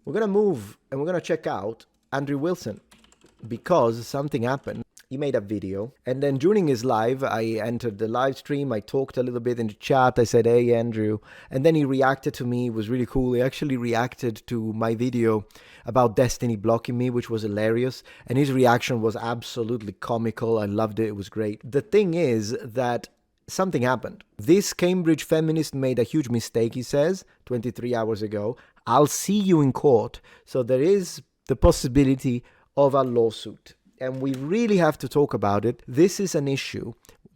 We're going to move and we're going to check out Andrew Wilson because something happened. He made a video, and then during his live, I entered the live stream. I talked a little bit in the chat. I said, "Hey, Andrew," and then he reacted to me. It was really cool. He actually reacted to my video about Destiny blocking me, which was hilarious, and his reaction was absolutely comical. I loved it. It was great. The thing is that something happened. This Cambridge feminist made a huge mistake, he says, 23 hours ago. I'll see you in court. So there is the possibility of a lawsuit. And we really have to talk about it. This is an issue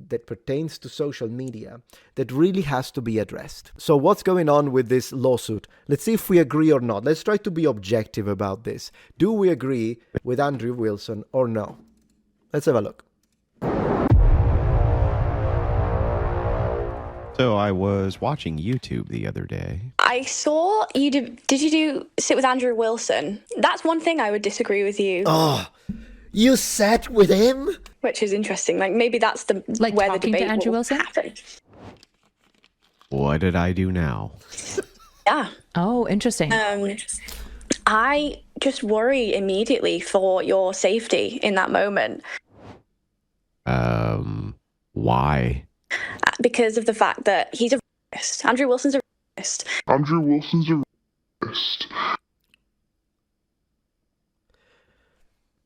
that pertains to social media that really has to be addressed. So what's going on with this lawsuit? Let's see if we agree or not. Let's try to be objective about this. Do we agree with Andrew Wilson or no? Let's have a look. So I was watching YouTube the other day. I saw you did you sit with Andrew Wilson? That's one thing I would disagree with you. Oh, you sat with him? Which is interesting. Like maybe that's the like where the talking debate to Andrew will Wilson? happen. What did I do now? Yeah. Oh, interesting. I just worry immediately for your safety in that moment. Why? Because of the fact that he's a racist. Andrew Wilson's a racist. Andrew Wilson's a racist.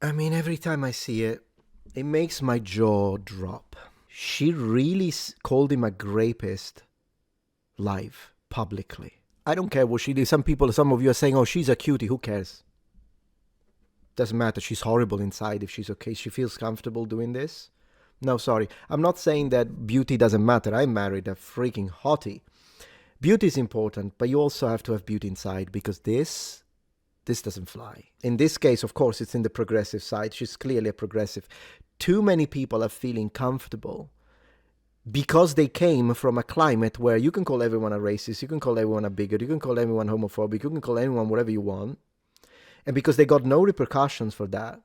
I mean, every time I see it, it makes my jaw drop. She really called him a rapist live, publicly. I don't care what she did. Some of you are saying, oh, she's a cutie. Who cares? Doesn't matter. She's horrible inside. If she's okay, she feels comfortable doing this. No, sorry. I'm not saying that beauty doesn't matter. I married a freaking hottie. Beauty is important, but you also have to have beauty inside because this doesn't fly. In this case, of course, it's in the progressive side. She's clearly a progressive. Too many people are feeling comfortable because they came from a climate where you can call everyone a racist, you can call everyone a bigot, you can call everyone homophobic, you can call anyone whatever you want. And because they got no repercussions for that,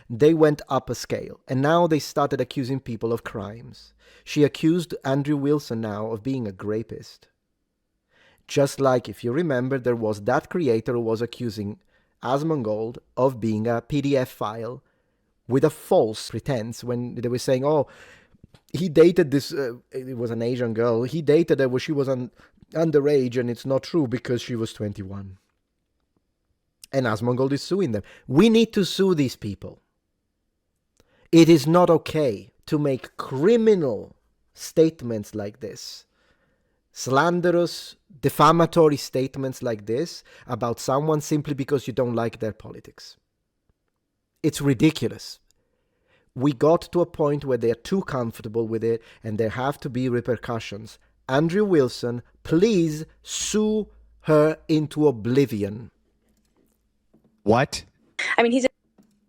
they went up a scale. And now they started accusing people of crimes. She accused Andrew Wilson now of being a rapist. Just like, if you remember, there was that creator who was accusing Asmongold of being a PDF file with a false pretense when they were saying, oh, he dated this, it was an Asian girl, he dated her when she was underage and it's not true because she was 21. And Asmongold is suing them. We need to sue these people. It is not okay to make criminal statements like this, slanderous, defamatory statements like this about someone simply because you don't like their politics. It's ridiculous. We got to a point where they're too comfortable with it and there have to be repercussions. Andrew Wilson, please sue her into oblivion. What? I mean, he's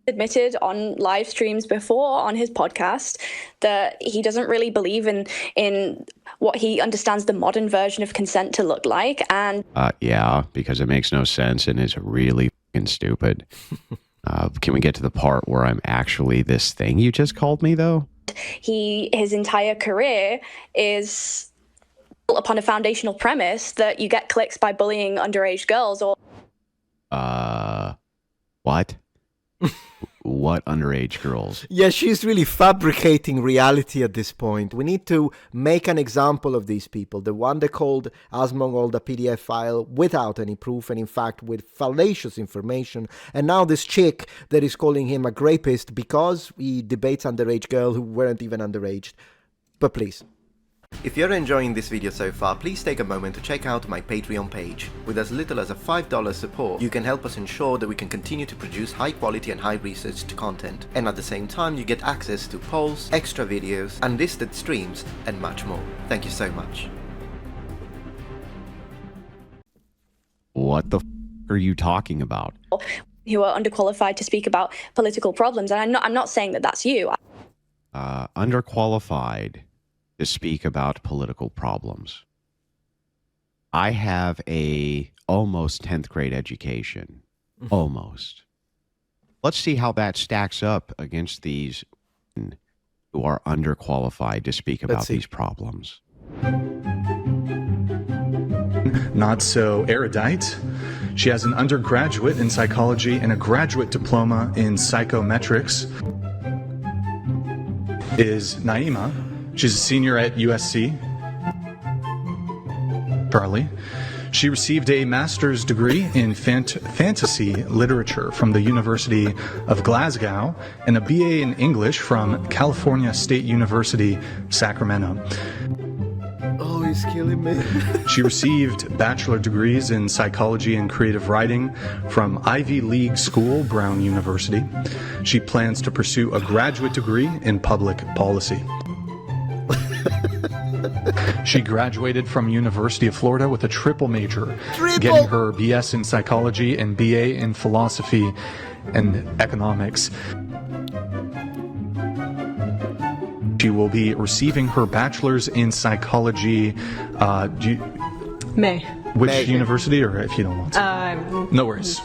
admitted on live streams before on his podcast that he doesn't really believe in what he understands the modern version of consent to look like. And Yeah, because it makes no sense and is really fucking stupid. Can we get to the part where I'm actually this thing you just called me, though? his entire career is built upon a foundational premise that you get clicks by bullying underage girls. Or what? What underage girls? Yeah, she's really fabricating reality at this point. We need to make an example of these people. The one that called Asmongold a PDF file without any proof and in fact with fallacious information. And now this chick that is calling him a rapist because he debates underage girls who weren't even underage. But please. If you're enjoying this video so far, please take a moment to check out my Patreon page. With as little as a $5 support, you can help us ensure that we can continue to produce high quality and high researched content. And at the same time, you get access to polls, extra videos, unlisted streams, and much more. Thank you so much. What the are you talking about? who are underqualified to speak about political problems. And I'm not saying that that's you. Underqualified to speak about political problems. I have a almost 10th grade education. Almost. Let's see how that stacks up against these who are underqualified to speak about these problems. Not so erudite. She has an undergraduate in psychology and a graduate diploma in psychometrics. Is Naima. She's a senior at USC. Charlie. She received a master's degree in fantasy literature from the University of Glasgow and a BA in English from California State University, Sacramento. Oh, he's killing me. She received bachelor degrees in psychology and creative writing from Ivy League School, Brown University. She plans to pursue a graduate degree in public policy. She graduated from University of Florida with a triple major, getting her BS in psychology and BA in philosophy and economics. She will be receiving her bachelor's in psychology. May. Which university, or if you don't want to? No worries.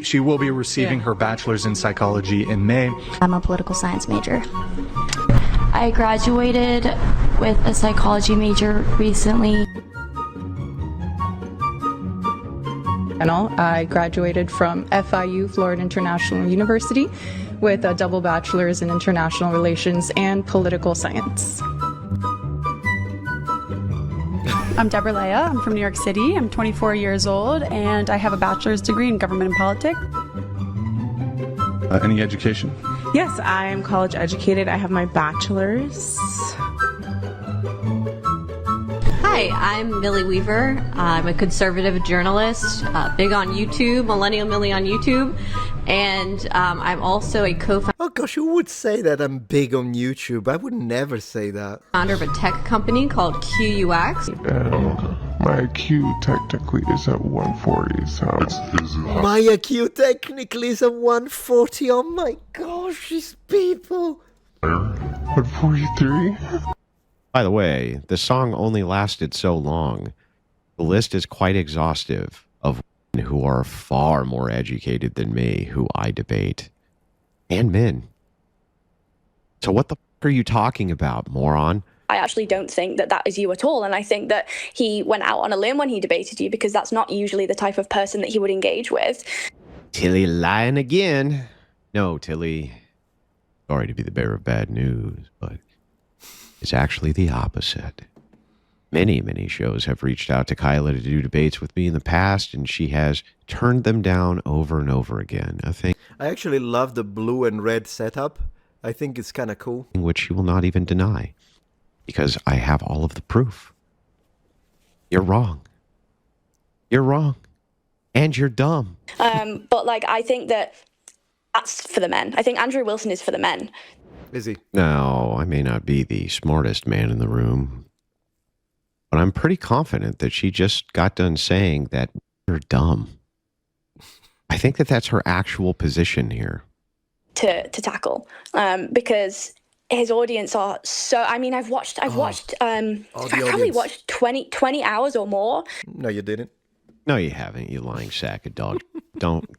She will be receiving her bachelor's in psychology in May. I'm a political science major. I graduated with a psychology major recently. I graduated from FIU, Florida International University, with a double bachelor's in international relations and political science. I'm Deborah Leah. I'm from New York City. I'm 24 years old, and I have a bachelor's degree in government and politics. Any education? Yes, I am college educated. I have my bachelor's. Hi, I'm Millie Weaver. I'm a conservative journalist, big on YouTube, Millennial Millie on YouTube, and I'm also a co-founder. Oh gosh, who would say that I'm big on YouTube? I would never say that. Founder of a tech company called QUX. My IQ technically is at 140, so My IQ technically is at 140. Oh my gosh, these people. 143? By the way, the song only lasted so long. The list is quite exhaustive of women who are far more educated than me, who I debate, and men. So what the f*** are you talking about, moron? I actually don't think that that is you at all. And I think that he went out on a limb when he debated you, because that's not usually the type of person that he would engage with. Tilly lying again. No, Tilly. Sorry to be the bearer of bad news, but it's actually the opposite. Many, many shows have reached out to Kyla to do debates with me in the past, and she has turned them down over and over again. A thing I actually love the blue and red setup. I think it's kind of cool. which she will not even deny, because I have all of the proof. You're wrong. You're wrong. And you're dumb. But like, I think that that's for the men. I think Andrew Wilson is for the men. Is he? No, I may not be the smartest man in the room, but I'm pretty confident that she just got done saying that you're dumb. I think that that's her actual position here. To tackle, because his audience are so. I mean, I've probably watched 20 hours or more. No, you didn't. No, you haven't, you lying sack of dog. Don't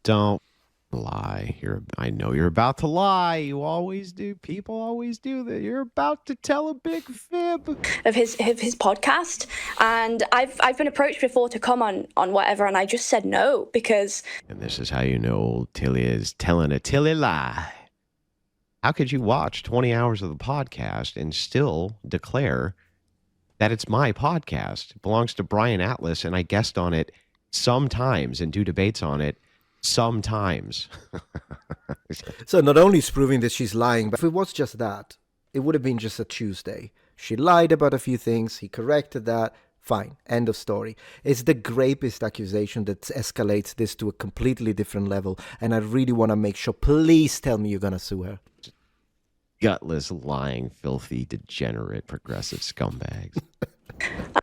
lie. I know you're about to lie. You always do. People always do that. You're about to tell a big fib of his podcast, and I've been approached before to come on whatever, and I just said no, because. And this is how you know Tilly is telling a Tilly lie. How could you watch 20 hours of the podcast and still declare that it's my podcast? It belongs to Brian Atlas, and I guest on it sometimes and do debates on it sometimes. So not only is proving that she's lying, but if it was just that, it would have been just a Tuesday. She lied about a few things. He corrected that. Fine. End of story. It's the grapist accusation that escalates this to a completely different level. And I really want to make sure, please tell me you're going to sue her. Gutless, lying, filthy, degenerate, progressive scumbags.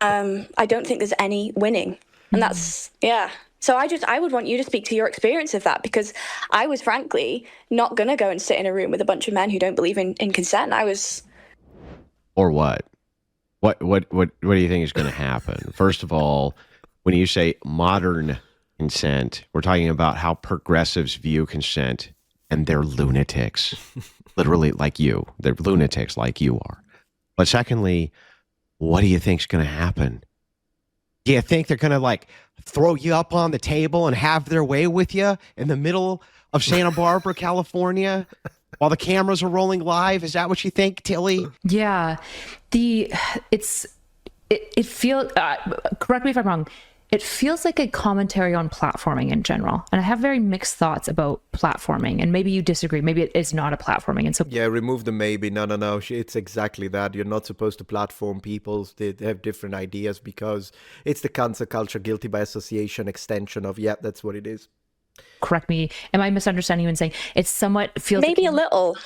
I don't think there's any winning. And that's, yeah. So I would want you to speak to your experience of that, because I was frankly not going to go and sit in a room with a bunch of men who don't believe in consent. I was. Or what? What do you think is going to happen? First of all, when you say modern consent, we're talking about how progressives view consent, and they're lunatics. Literally like you. They're lunatics like you are. But secondly, what do you think's going to happen? Do you think they're going to like throw you up on the table and have their way with you in the middle of Santa Barbara, California, while the cameras are rolling live? Is that what you think, Tilly? Yeah. It feels, correct me if I'm wrong, it feels like a commentary on platforming in general. And I have very mixed thoughts about platforming. And maybe you disagree. Maybe it is not a platforming. And so, Yeah, remove the maybe. No. It's exactly that. You're not supposed to platform people. They have different ideas because it's the cancel culture, guilty by association extension of, yeah, that's what it is. correct me. Am I misunderstanding you and saying it somewhat feels Maybe a little.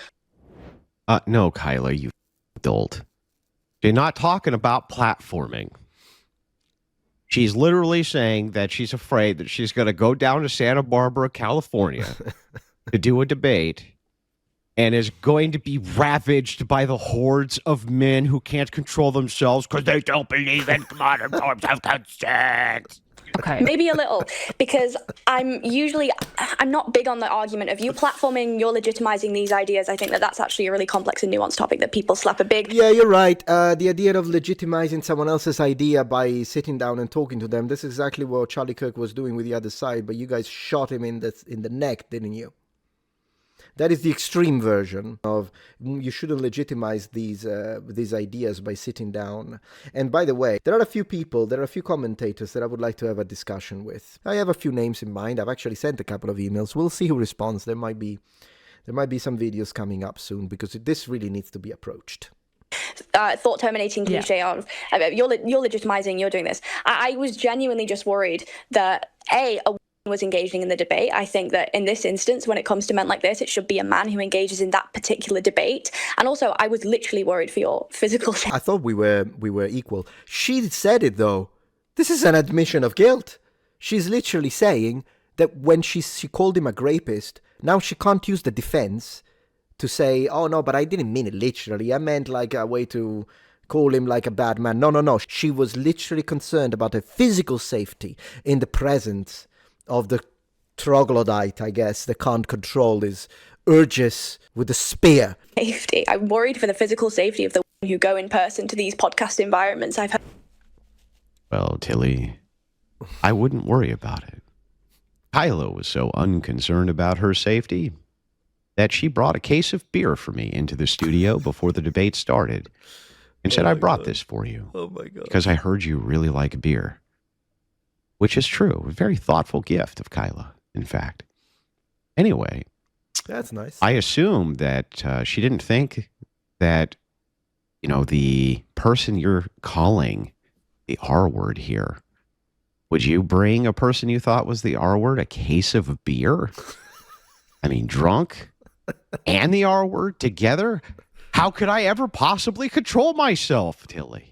No, Kyla, you adult. You're not talking about platforming. She's literally saying that she's afraid that she's going to go down to Santa Barbara, California to do a debate and is going to be ravaged by the hordes of men who can't control themselves because they don't believe in modern forms of consent. Okay. Maybe a little, because I'm not big on the argument of you platforming, you're legitimizing these ideas. I think that's actually a really complex and nuanced topic that people slap a big... Yeah, you're right. The idea of legitimizing someone else's idea by sitting down and talking to them, this is exactly what Charlie Kirk was doing with the other side, but you guys shot him in the neck, didn't you? That is the extreme version of you shouldn't legitimize these ideas by sitting down. And by the way, there are a few commentators that I would like to have a discussion with. I have a few names in mind. I've actually sent a couple of emails. We'll see who responds. There might be some videos coming up soon because this really needs to be approached. Thought terminating cliche of you're legitimizing, you're doing this. I was genuinely just worried that a was engaging in the debate. I think that in this instance, when it comes to men like this, it should be a man who engages in that particular debate. And also, I was literally worried for your physical safety. I thought we were equal. She said it though. This is an admission of guilt. She's literally saying that when she called him a rapist, now she can't use the defense to say, oh no, but I didn't mean it literally. I meant like a way to call him like a bad man. No. She was literally concerned about her physical safety in the presence of the troglodyte, I guess, that can't control his urges with a spear. Safety. I'm worried for the physical safety of the women who go in person to these podcast environments. I've heard. Well, Tilly, I wouldn't worry about it. Kyla was so unconcerned about her safety that she brought a case of beer for me into the studio before the debate started and said, I brought this for you. Oh my God. Because I heard you really like beer. Which is true. A very thoughtful gift of Kyla, in fact. Anyway. That's nice. I assume that she didn't think that, the person you're calling the R word here, would you bring a person you thought was the R word a case of beer? I mean, drunk and the R word together? How could I ever possibly control myself, Tilly?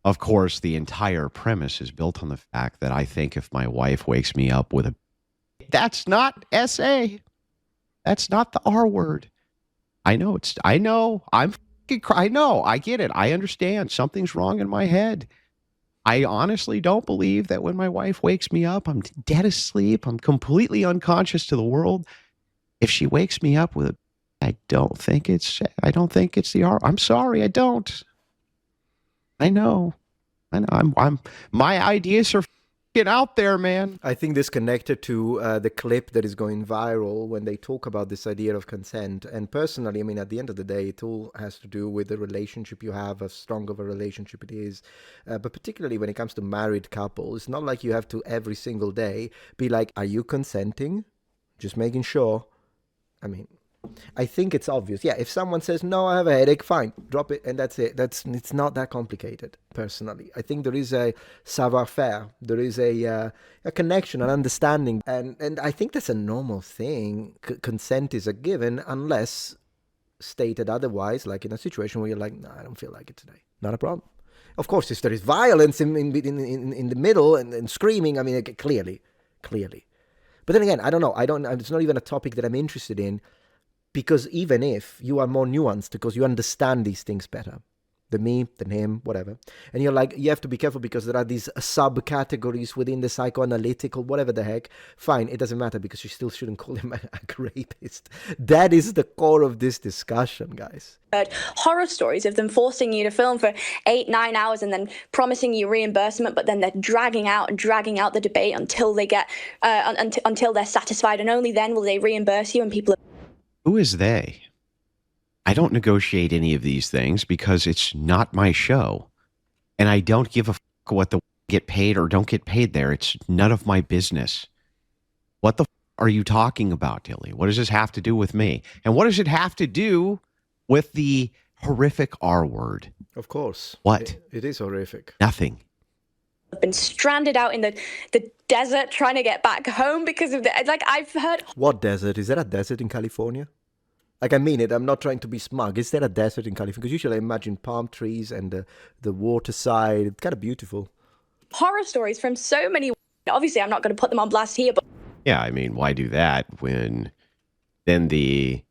Of course, the entire premise is built on the fact that I think if my wife wakes me up with that's not SA. That's not the R word. I know, I get it. I understand. Something's wrong in my head. I honestly don't believe that when my wife wakes me up, I'm dead asleep. I'm completely unconscious to the world. If she wakes me up with I don't think it's the R. I'm sorry, I don't. I know. I'm my ideas are get out there, man. I think this connected to the clip that is going viral when they talk about this idea of consent. And personally, I mean, at the end of the day, it all has to do with the relationship you have, how strong of a relationship it is. But particularly when it comes to married couples, it's not like you have to every single day be like, are you consenting? Just making sure. I mean, I think it's obvious. Yeah, if someone says, no, I have a headache, fine, drop it, and that's it. It's not that complicated, personally. I think there is a savoir-faire. There is a connection, an understanding. And I think that's a normal thing. Consent is a given unless stated otherwise, like in a situation where you're like, no, I don't feel like it today. Not a problem. Of course, if there is violence in the middle and screaming, I mean, clearly. But then again, I don't know. It's not even a topic that I'm interested in. Because even if you are more nuanced, because you understand these things better, the me, the him, whatever. And you're like, you have to be careful because there are these subcategories within the psychoanalytical, whatever the heck. Fine, it doesn't matter because you still shouldn't call him a rapist. That is the core of this discussion, guys. Horror stories of them forcing you to film for 8-9 hours and then promising you reimbursement, but then they're dragging out the debate until they get until they're satisfied, and only then will they reimburse you. And people Who is they? I don't negotiate any of these things because it's not my show. And I don't give a fuck what the get paid or don't get paid there. It's none of my business. What the are you talking about, Tilly? What does this have to do with me? And what does it have to do with the horrific R word? Of course. What? It is horrific. Nothing. Have been stranded out in the desert trying to get back home because of I've heard. What desert? Is there a desert in California? Like, I mean it, I'm not trying to be smug. Is there a desert in California? Because usually I imagine palm trees and the waterside. It's kind of beautiful. Horror stories from so many. Obviously, I'm not going to put them on blast here, but Yeah, I mean, why do that when then the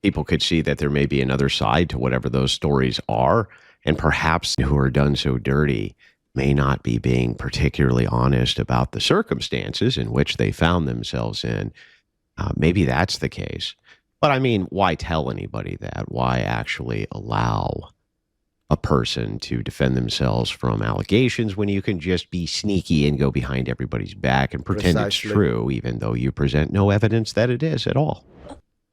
people could see that there may be another side to whatever those stories are, and perhaps who are done so dirty may not be being particularly honest about the circumstances in which they found themselves in. Maybe that's the case. But I mean, why tell anybody that? Why actually allow a person to defend themselves from allegations when you can just be sneaky and go behind everybody's back and pretend Precisely. it's true, even though you present no evidence that it is at all?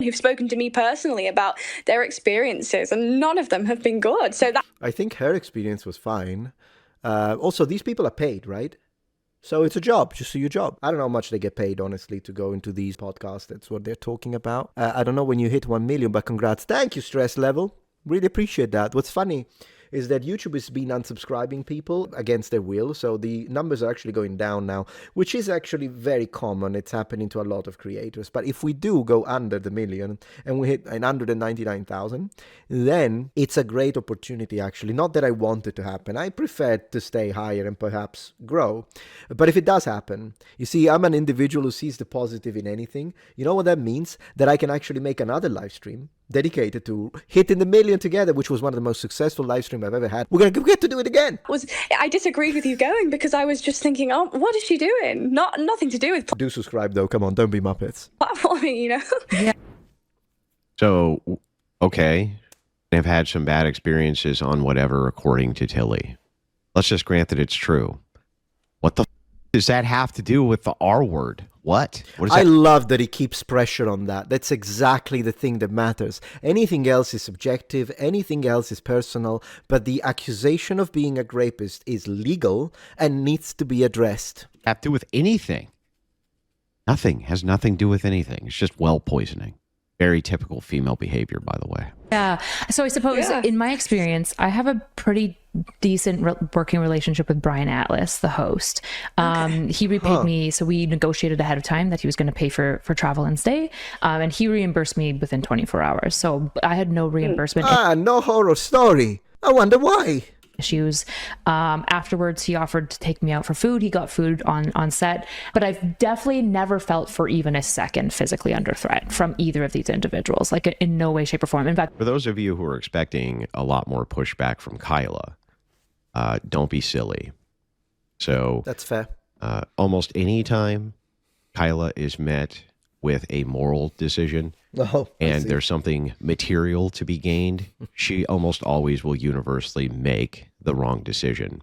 who've spoken to me personally about their experiences, and none of them have been good. So that I think her experience was fine. Also, these people are paid, right? So it's a job, just do your job. I don't know how much they get paid, honestly, to go into these podcasts. That's what they're talking about. I don't know when you hit 1 million, but congrats. Thank you, Stress Level. Really appreciate that. What's funny is that YouTube has been unsubscribing people against their will. So the numbers are actually going down now, which is actually very common. It's happening to a lot of creators. But if we do go under the million and we hit 199,000, then it's a great opportunity, actually. Not that I want it to happen. I prefer to stay higher and perhaps grow. But if it does happen, you see, I'm an individual who sees the positive in anything. You know what that means? That I can actually make another live stream dedicated to hitting the million together, which was one of the most successful live streams I've ever had. We're going to get to do it again. I disagreed with you going because I was just thinking, oh, what is she doing? Nothing to do with Do subscribe, though. Come on, don't be Muppets. platforming, you know? Yeah. So, okay, I've had some bad experiences on whatever, according to Tilly. Let's just grant that it's true. What the does that have to do with the R word? What is that? I love that he keeps pressure on that. That's exactly the thing that matters. Anything else is subjective, anything else is personal, but the accusation of being a rapist is legal and needs to be addressed. Have to do with anything? Nothing. Has nothing to do with anything. It's just well poisoning. Very typical female behavior, by the way. Yeah. So I suppose in my experience, I have a pretty decent working relationship with Brian Atlas, the host. He repaid me. So we negotiated ahead of time that he was going to pay for travel and stay. And he reimbursed me within 24 hours. So I had no reimbursement. No horror story. I wonder why. Issues. Afterwards, he offered to take me out for food. He got food on set, but I've definitely never felt for even a second physically under threat from either of these individuals, like in no way, shape, or form. In fact, for those of you who are expecting a lot more pushback from Kyla, don't be silly. So that's fair. Almost any time Kyla is met with a moral decision, and there's something material to be gained, she almost always will universally make the wrong decision.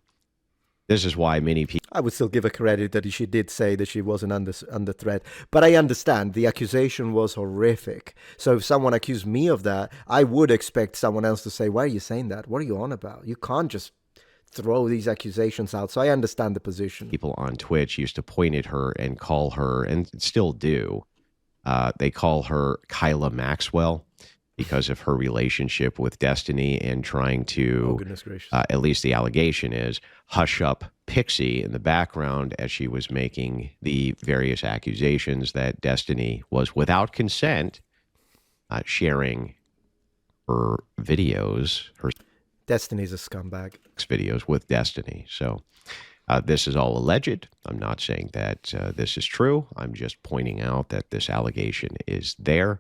This is why many people... I would still give her credit that she did say that she wasn't under threat. But I understand the accusation was horrific. So if someone accused me of that, I would expect someone else to say, why are you saying that? What are you on about? You can't just throw these accusations out. So I understand the position. People on Twitch used to point at her and call her, and still do, they call her Kyla Maxwell because of her relationship with Destiny and trying to, at least the allegation is, hush up Pixie in the background as she was making the various accusations that Destiny was, without consent, sharing her videos, her Destiny's a scumbag. Videos with Destiny. So this is all alleged. I'm not saying that this is true. I'm just pointing out that this allegation is there,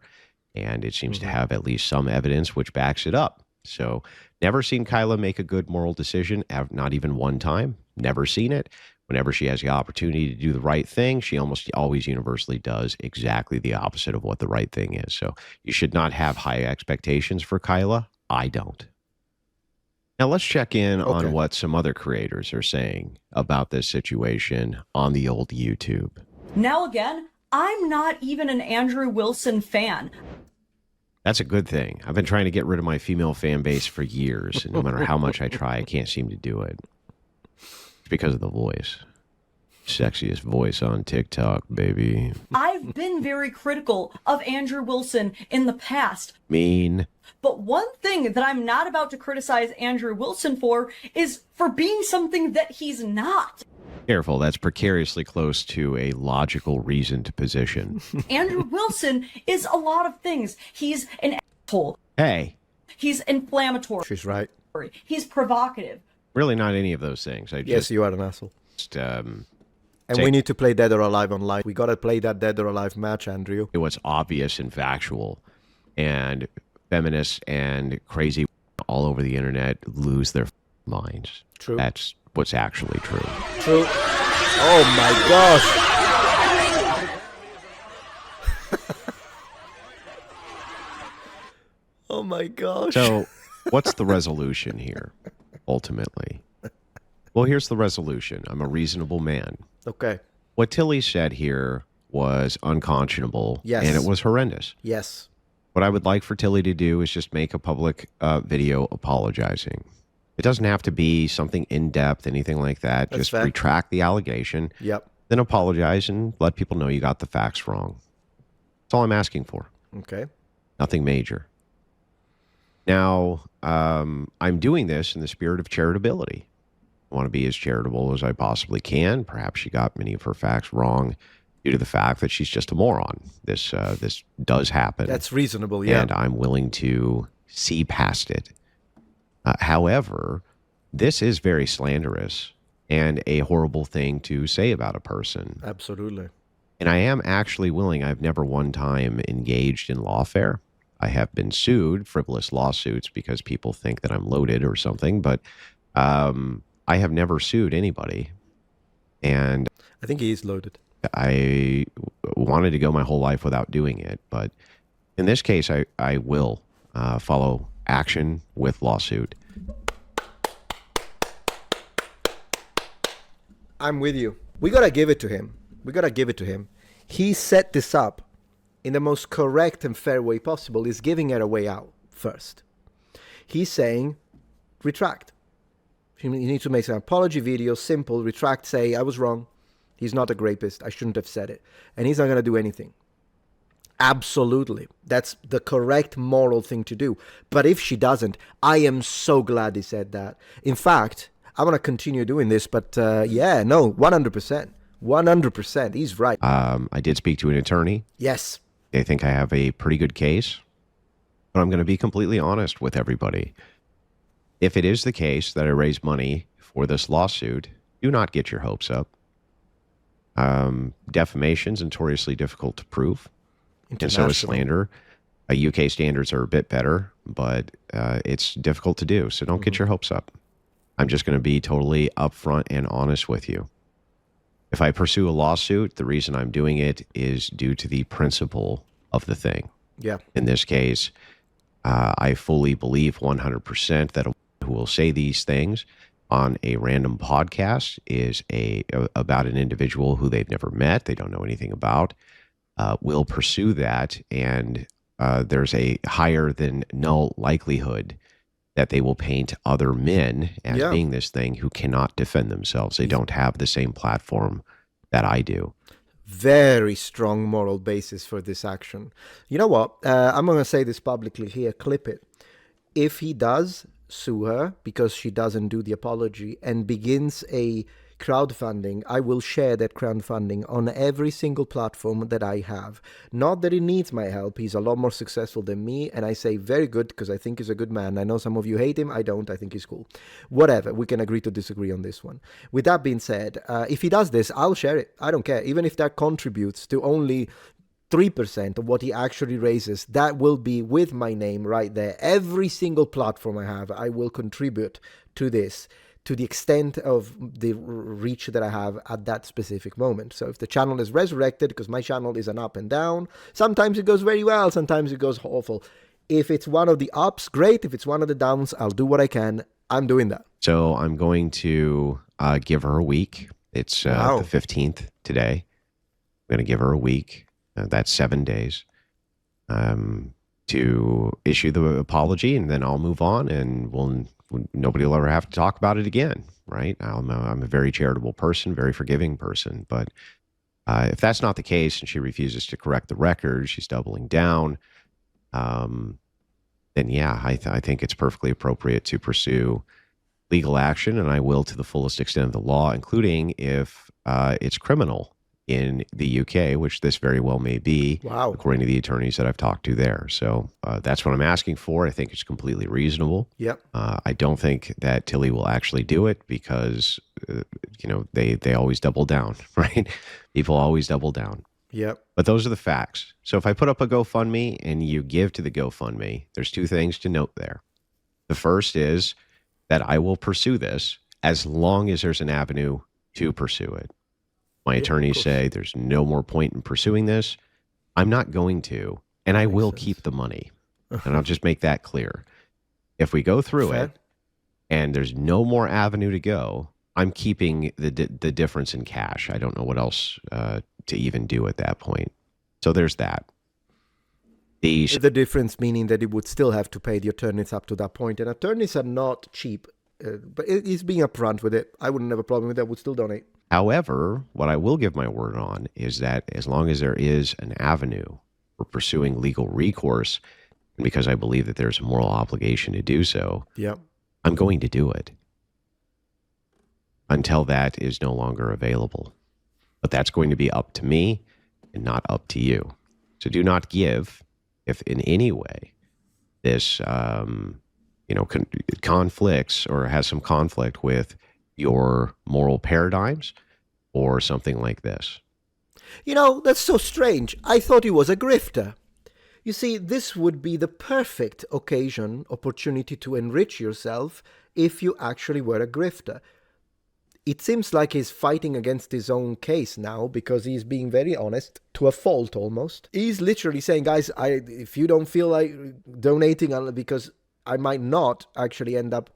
and it seems to have at least some evidence which backs it up. So never seen Kyla make a good moral decision, not even one time. Never seen it. Whenever she has the opportunity to do the right thing, she almost always universally does exactly the opposite of what the right thing is. So you should not have high expectations for Kyla. I don't. Now let's check in on what some other creators are saying about this situation on the old YouTube. Now again, I'm not even an Andrew Wilson fan. That's a good thing. I've been trying to get rid of my female fan base for years, and no matter how much I try, I can't seem to do it. It's because of the voice. Sexiest voice on TikTok, baby. I've been very critical of Andrew Wilson in the past. Mean. But one thing that I'm not about to criticize Andrew Wilson for is for being something that he's not. Careful, that's precariously close to a logical reason to position. Andrew Wilson is a lot of things. He's an asshole. Hey. He's inflammatory. She's right. He's provocative. Really not any of those things. Yes, you are an asshole. And we need to play Dead or Alive online. We got to play that Dead or Alive match, Andrew. It was obvious and factual. And feminists and crazy all over the internet lose their minds. True. That's what's actually true. True. Oh my gosh. Oh my gosh. So what's the resolution here, ultimately? Well, here's the resolution. I'm a reasonable man. Okay. What Tilly said here was unconscionable. Yes. And it was horrendous. Yes. What I would like for Tilly to do is just make a public video apologizing. It doesn't have to be something in-depth, anything like that. That's just fair. retract the allegation. Yep. Then apologize and let people know you got the facts wrong. That's all I'm asking for. Okay. Nothing major. Now, I'm doing this in the spirit of charitability. I want to be as charitable as I possibly can. Perhaps she got many of her facts wrong due to the fact that she's just a moron. This does happen. That's reasonable, yeah. And I'm willing to see past it. However, this is very slanderous and a horrible thing to say about a person. Absolutely. And I am actually willing. I've never one time engaged in lawfare. I have been sued, frivolous lawsuits, because people think that I'm loaded or something. But I have never sued anybody. And I think he is loaded. I wanted to go my whole life without doing it. But in this case, I will follow action with lawsuit. I'm with you. We got to give it to him. He set this up in the most correct and fair way possible. He's giving it a way out first. He's saying, retract. You need to make an apology video, simple, retract, say, I was wrong. He's not a rapist. I shouldn't have said it. And he's not going to do anything. Absolutely. That's the correct moral thing to do. But if she doesn't, I am so glad he said that. In fact, I want to continue doing this, but 100%. 100%. He's right. I did speak to an attorney. Yes. They think I have a pretty good case. But I'm going to be completely honest with everybody. If it is the case that I raise money for this lawsuit, do not get your hopes up. Defamation is notoriously difficult to prove. And so is slander. UK standards are a bit better, but it's difficult to do. So don't get your hopes up. I'm just going to be totally upfront and honest with you. If I pursue a lawsuit, the reason I'm doing it is due to the principle of the thing. Yeah. In this case, I fully believe 100% that a woman who will say these things on a random podcast is about an individual who they've never met, they don't know anything about, will pursue that, and there's a higher than null likelihood that they will paint other men as being this thing who cannot defend themselves. They don't have the same platform that I do. Very strong moral basis for this action. You know what? I'm going to say this publicly here. Clip it. If he does sue her because she doesn't do the apology and begins a crowdfunding, I will share that crowdfunding on every single platform that I have. Not that he needs my help. He's a lot more successful than me, and I say very good because I think he's a good man. I know some of you hate him. I don't. I think he's cool. Whatever. We can agree to disagree on this one. With that being said, if he does this, I'll share it. I don't care. Even if that contributes to only 3% of what he actually raises, that will be with my name right there. Every single platform I have, I will contribute to this, to the extent of the reach that I have at that specific moment. So if the channel is resurrected, because my channel is an up and down, sometimes it goes very well, sometimes it goes awful. If it's one of the ups, great. If it's one of the downs, I'll do what I can. I'm doing that. So I'm going to give her a week. It's the 15th today. I'm going to give her a week. That's 7 days to issue the apology, and then I'll move on, and nobody will ever have to talk about it again, right? I'm a very charitable person, very forgiving person, but if that's not the case and she refuses to correct the record, she's doubling down, then yeah, I think it's perfectly appropriate to pursue legal action, and I will to the fullest extent of the law, including if it's criminal in the UK, which this very well may be, according to the attorneys that I've talked to there. So that's what I'm asking for. I think it's completely reasonable. Yep. I don't think that Tilly will actually do it because, they always double down, right? People always double down. Yep. But those are the facts. So if I put up a GoFundMe and you give to the GoFundMe, there's two things to note there. The first is that I will pursue this as long as there's an avenue to pursue it. My attorneys say there's no more point in pursuing this. I'm not going to, and I will keep the money. And I'll just make that clear. If we go through it and there's no more avenue to go, I'm keeping the difference in cash. I don't know what else to even do at that point. So there's that. The difference meaning that it would still have to pay the attorneys up to that point. And attorneys are not cheap, but he's being upfront with it. I wouldn't have a problem with that. I would still donate. However, what I will give my word on is that as long as there is an avenue for pursuing legal recourse, and because I believe that there's a moral obligation to do so, I'm going to do it until that is no longer available. But that's going to be up to me and not up to you. So do not give if in any way this conflicts or has some conflict with your moral paradigms or something like this. That's so strange. I thought he was a grifter. You see, this would be the perfect opportunity to enrich yourself if you actually were a grifter. It seems like he's fighting against his own case now because he's being very honest, to a fault almost. He's literally saying, guys, if you don't feel like donating because I might not actually end up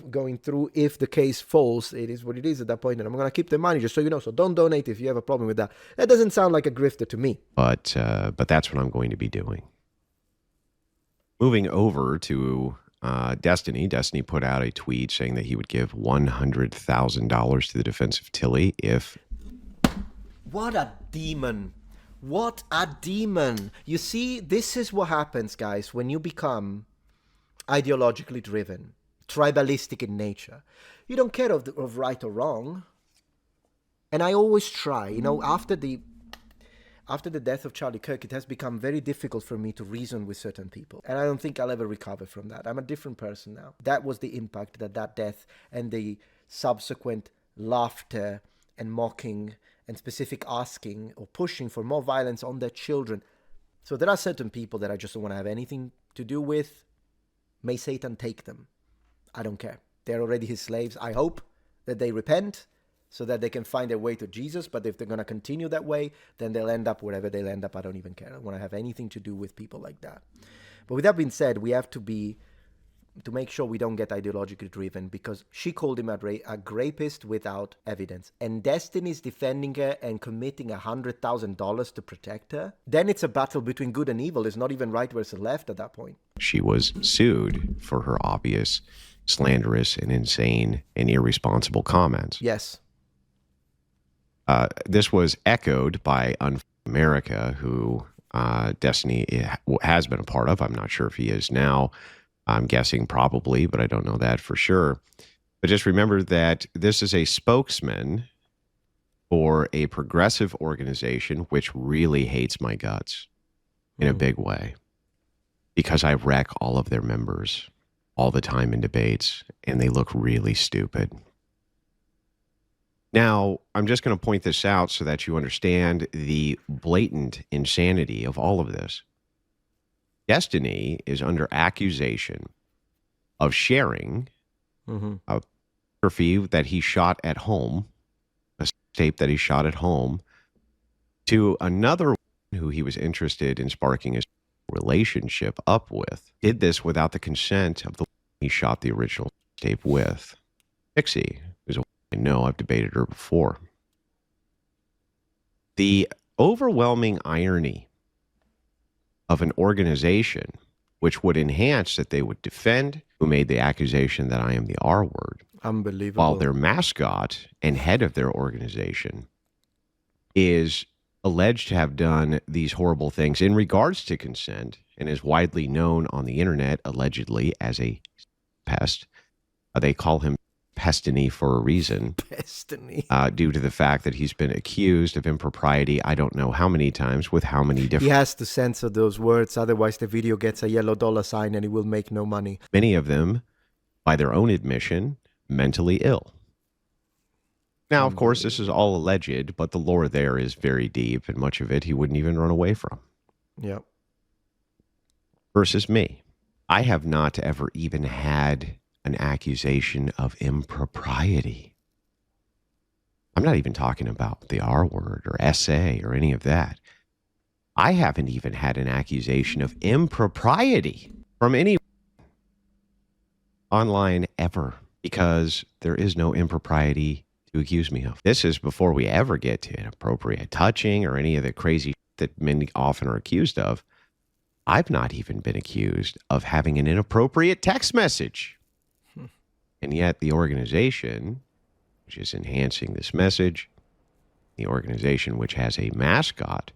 going through, if the case falls, it is what it is at that point, and I'm going to keep the money, just so you know. So don't donate if you have a problem with that. That doesn't sound like a grifter to me. But that's what I'm going to be doing. Moving over to Destiny. Destiny put out a tweet saying that he would give $100,000 to the defense of Tilly if... What a demon. What a demon. You see, this is what happens, guys, when you become ideologically driven, tribalistic in nature. You don't care of right or wrong. And I always try, after the death of Charlie Kirk, it has become very difficult for me to reason with certain people. And I don't think I'll ever recover from that. I'm a different person now. That was the impact that death and the subsequent laughter and mocking and specific asking or pushing for more violence on their children. So there are certain people that I just don't want to have anything to do with. May Satan take them. I don't care. They're already his slaves. I hope that they repent so that they can find their way to Jesus. But if they're going to continue that way, then they'll end up wherever they'll end up. I don't even care. I don't want to have anything to do with people like that. But with that being said, we have to make sure we don't get ideologically driven, because she called him a rapist without evidence. And Destiny's defending her and committing $100,000 to protect her. Then it's a battle between good and evil. It's not even right versus left at that point. She was sued for her obvious slanderous and insane and irresponsible comments. Yes. This was echoed by America, who Destiny has been a part of. I'm not sure if he is now. I'm guessing probably, but I don't know that for sure. But just remember that this is a spokesman for a progressive organization which really hates my guts in a big way, because I wreck all of their members all the time in debates, and they look really stupid. Now, I'm just going to point this out so that you understand the blatant insanity of all of this. Destiny is under accusation of sharing a photography that he shot at home, a tape that he shot at home, to another woman who he was interested in sparking a relationship up with. Did this without the consent of the woman he shot the original tape with. Pixie, who's a woman I know, I've debated her before. The overwhelming irony of an organization which would enhance that they would defend who made the accusation that I am the R word. Unbelievable. While their mascot and head of their organization is alleged to have done these horrible things in regards to consent and is widely known on the internet, allegedly, as a pest. They call him Pestiny for a reason. Pestiny. Due to the fact that he's been accused of impropriety, I don't know how many times, with how many different... He has to censor those words, otherwise the video gets a yellow dollar sign and he will make no money. Many of them, by their own admission, mentally ill. Now, of course, this is all alleged, but the lore there is very deep, and much of it he wouldn't even run away from. Yep. Versus me. I have not ever even had an accusation of impropriety. I'm not even talking about the R word or SA or any of that. I haven't even had an accusation of impropriety from any online ever, because there is no impropriety to accuse me of. This is before we ever get to inappropriate touching or any of the crazy that men often are accused of. I've not even been accused of having an inappropriate text message. And yet the organization, which is enhancing this message, the organization which has a mascot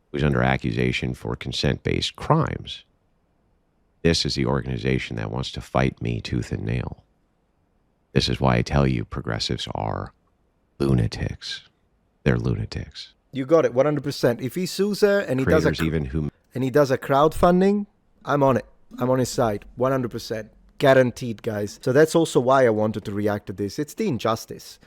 who's under accusation for consent-based crimes, this is the organization that wants to fight me tooth and nail. This is why I tell you progressives are lunatics. They're lunatics. You got it, 100%. If he sues her and he does a crowdfunding, I'm on it. I'm on his side, 100%. Guaranteed, guys. So that's also why I wanted to react to this. It's the injustice.